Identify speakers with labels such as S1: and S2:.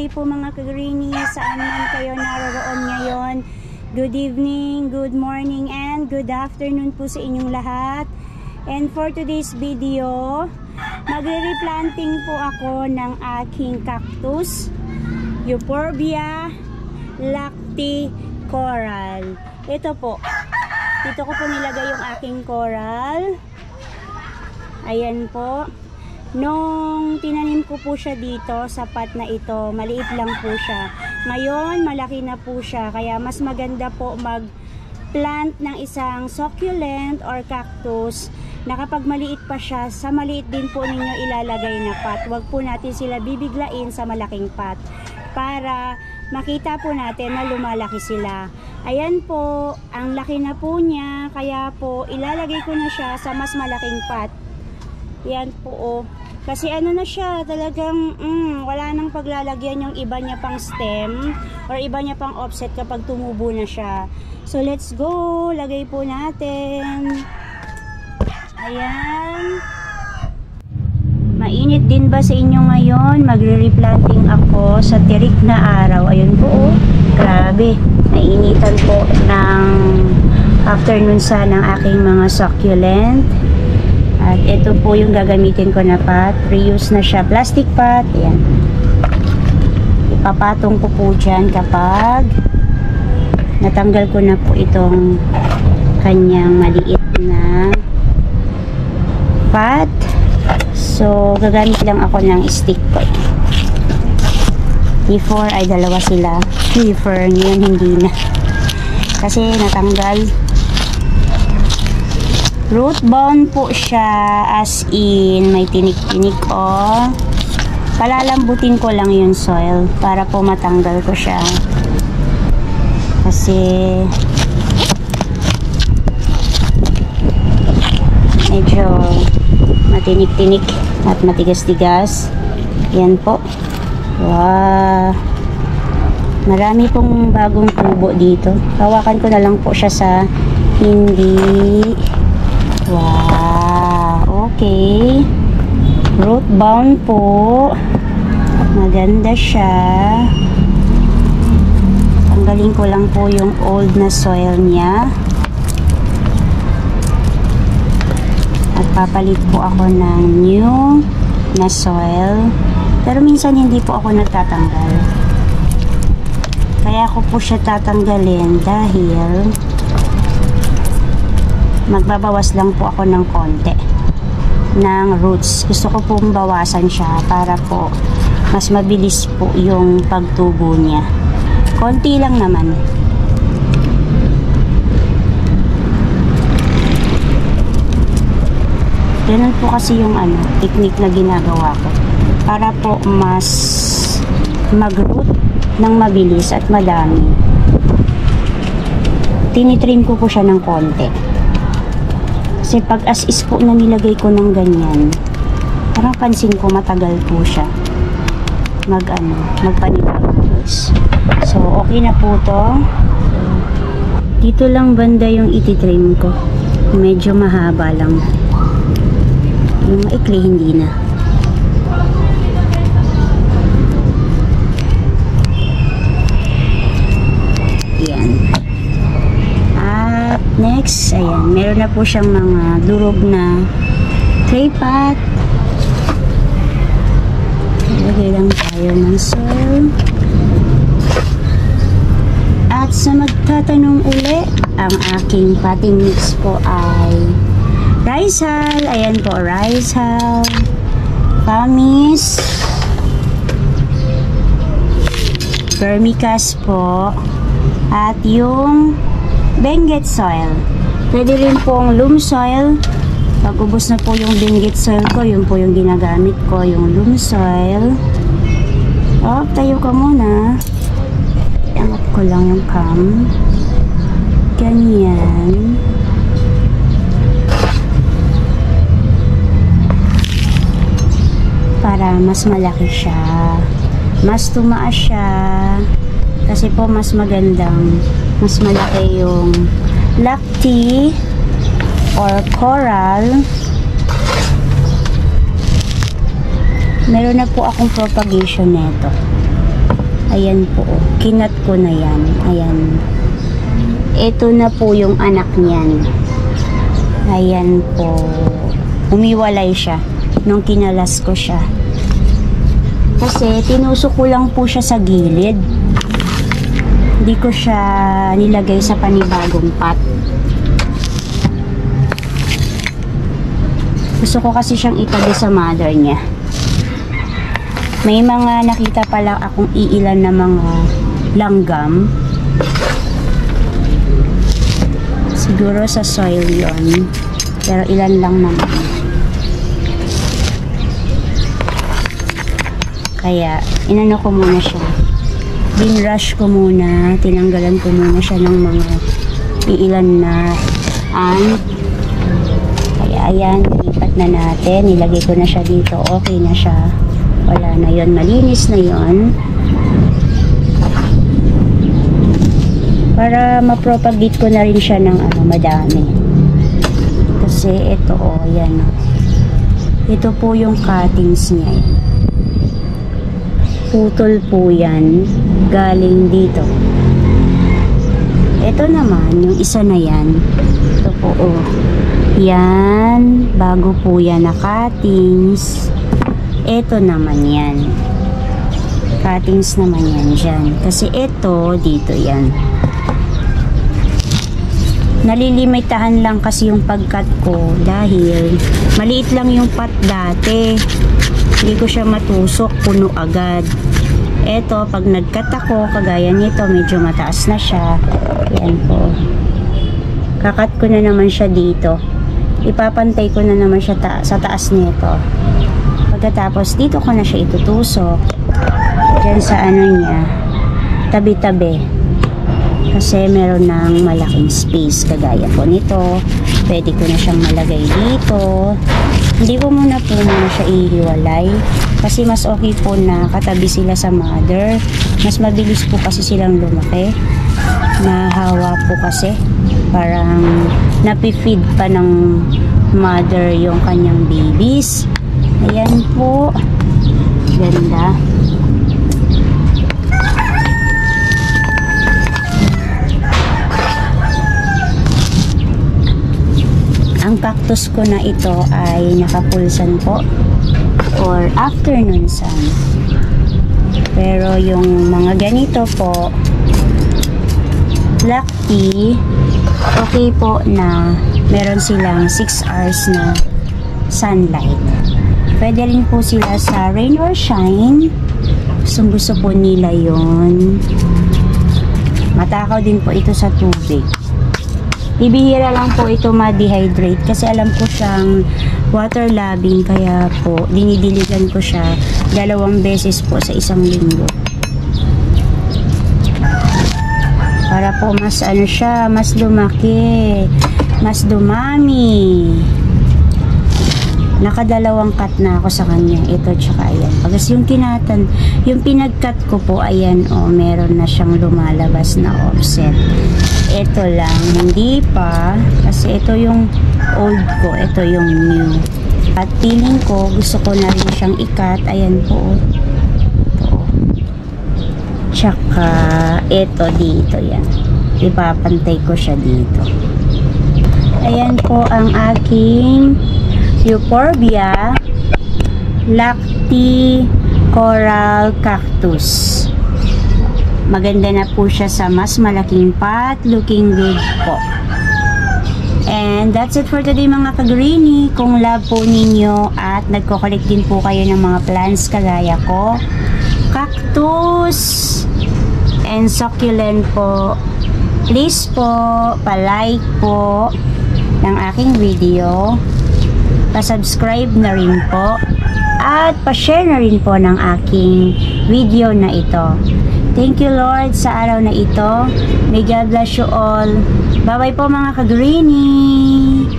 S1: day po mga ka-greenie, saan man kayo naroroon ngayon. Good evening, good morning, and good afternoon po sa inyong lahat. And for today's video, magre-replanting po ako ng aking cactus, Euphorbia lacticoral. Ito po, dito ko po nilagay yung aking coral. Ayan po. Nung tinanim ko po siya dito sa pot na ito, maliit lang po siya. Ngayon, malaki na po siya. Kaya mas maganda po mag-plant ng isang succulent or cactus na kapag maliit pa siya, sa maliit din po ninyo ilalagay na pot. Huwag po natin sila bibiglain sa malaking pot para makita po natin na lumalaki sila. Ayan po, ang laki na po niya. Kaya po, ilalagay ko na siya sa mas malaking pot. Yan po oh. Kasi ano na siya, talagang wala nang paglalagyan yung iba niya pang stem or iba niya pang offset kapag tumubo na siya. So let's go, lagay po natin. Ayan. Mainit din ba sa inyo ngayon? Magre-replanting ako sa tirik na araw. Ayun po oh, grabe. Nainitan po ng afternoon sun ng aking mga succulent. At ito po yung gagamitin ko na pot. Reuse na siya. Plastic pot. Ayan. Ipapatong ko po dyan kapag natanggal ko na po itong kanyang maliit na pot. So, gagamit lang ako ng stick pot. Before ay dalawa sila. Before ngayon hindi na. Kasi natanggal. Root bound po siya, as in may tinik-tinik oh. Palalambutin ko lang yung soil para po matanggal ko siya. Kasi medyo matinik-tinik at matigas-tigas. Yan po. Wow. Marami pong bagong tubo dito. Hawakan ko na lang po siya sa hindi. Wow, okay. Root bound po. Maganda siya. Tanggalin ko lang po yung old na soil niya. At papalit po ako ng new na soil. Pero minsan hindi po ako nagtatanggal. Kaya ko po siya tatanggalin dahil magbabawas lang po ako ng konti ng roots. Gusto ko pong bawasan siya para po mas mabilis po yung pagtubo niya. Konti lang naman. Ganun po kasi yung technique na ginagawa ko para po mas mag-root ng mabilis at madami. Tinitrim ko po siya ng konti. Kasi pag as is po na nilagay ko ng ganyan, parang pansin ko matagal po siya magpanibagos. So okay na po to. Dito lang banda yung ititrim ko. Medyo mahaba lang. Yung maikli hindi na. Yan. Next, ayan, meron na po siyang mga durog na clay pot. Lagay lang tayo ng soil. At sa magtatanong uli, ang aking potting mix po ay rice hull. Ayan po, rice hull, pumice, vermicast po, at yung Benguet soil. Pwede rin pong loam soil. Pag ubos na po yung Benguet soil ko, yun po yung ginagamit ko, yung loam soil. Oh, tayo ka muna. Iangat ko lang yung cam. Ganyan. Para mas malaki siya. Mas tumaas siya. Kasi po mas magandang mas malaki yung lacti or coral. Meron na po akong propagation nito. Ayan po, kinat ko na yan. Ayan. Ito na po yung anak niyan. Ayan po. Umiwalay siya nung kinalas ko siya. Kasi tinusok ko lang po siya sa gilid. Hindi ko siya nilagay sa panibagong pot. Gusto ko kasi siyang itabi sa mother niya. May mga nakita pala akong iilan na mga langgam. Siguro sa soil yon. Pero ilan lang naman. Kaya, inano ko muna siya. Binrush ko muna. Tinanggalan ko muna siya ng mga iilan na ant. Kaya, ayan. Nilipat na natin. Nilagay ko na siya dito. Okay na siya. Wala na yon, malinis na yon. Para mapropagate ko na rin siya ng madami. Kasi ito yan. Ito po yung cuttings niya. Putol po yan. Galing dito. Ito naman, yung isa na yan. Ito po yan. Bago po yan na cuttings. Ito naman yan. Cuttings naman yan dyan. Kasi ito, dito yan. Nalilimitahan lang kasi yung pagkat ko dahil maliit lang yung pot dati. Hindi ko siya matusok, puno agad. Ito, pag nagkat ako, kagaya nito, medyo mataas na siya. Yan po. Kakat ko na naman siya dito. Ipapantay ko na naman siya sa taas nito. Pagkatapos, dito ko na siya itutusok. Diyan sa niya, tabi-tabi. Kasi meron ng malaking space. Kagaya po nito. Pwede ko na siyang malagay dito. Hindi ko muna siya ihiwalay. Kasi mas okay po na katabi sila sa mother. Mas mabilis po kasi silang lumaki. Mahawa po kasi. Parang napifeed pa ng mother yung kanyang babies. Ayan po. Ganda. Ang cactus ko na ito ay nakapulsan po or afternoon sun. Pero yung mga ganito po, black tea, okay po na meron silang 6 hours na sunlight. Pwede rin po sila sa rain or shine. Gusto po nila yon. Matakaw din po ito sa tubig. Ibihira lang po ito ma-dehydrate kasi alam ko siyang water loving, kaya po dinidiligan ko siya 2 beses po sa isang linggo. Para po mas siya, mas lumaki, mas dumami. Nakadalawang cut na ako sa kanya. Ito tsaka ayan. Pagkas yung yung pinag-cut ko po, ayan meron na siyang lumalabas na offset. Ito lang, hindi pa. Kasi ito yung old ko, ito yung new. At feeling ko, gusto ko na rin siyang i-cut. Ayan po. Ito. Tsaka, ito dito yan. Ipapantay ko siya dito. Ayan po ang aking Euphorbia Lacti Coral Cactus. Maganda na po siya sa mas malaking pot. Looking good po. And that's it for today mga ka-greenie. Kung love po ninyo at nagko-collect din po kayo ng mga plants kagaya ko, cactus and succulent po, please po pa-like po ng aking video, pa-subscribe na rin po at pa-share na rin po ng aking video na ito. Thank you Lord sa araw na ito. May God bless you all. Bye bye po mga ka-greenie.